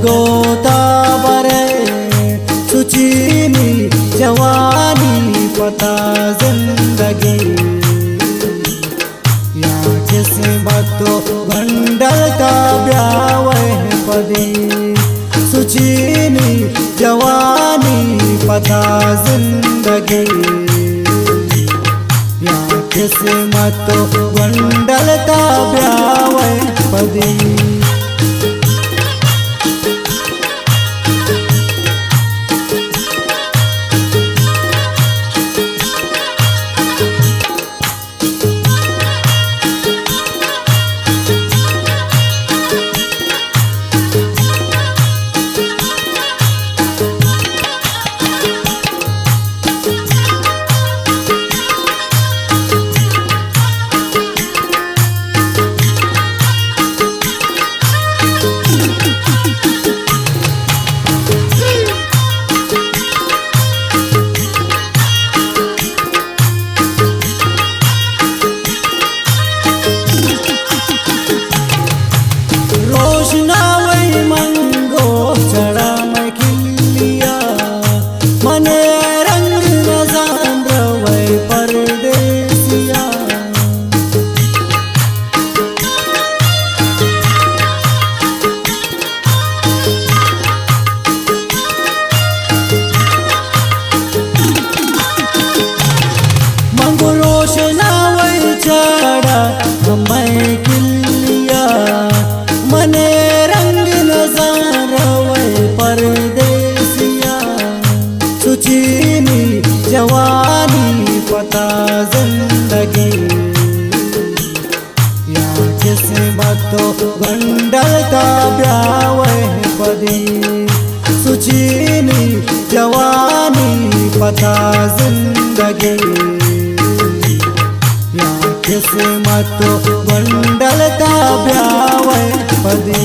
गोता बरे सुचीनी जवानी पता जिंदगी या किस्मत तो गंडल का ब्यावे पदी सुचीनी जवानी पता जिंदगी या किस्मत तो गंडल का ब्यावे पदी मने रंग नजारवे परदेसिया सुचीनी जवानी पता जिंदगी या किस्मत तो गंडल का ब्यावे पदी सुचीनी जवानी पता जिंदगी किस्मत तो गंडल का ब्यावे पदी।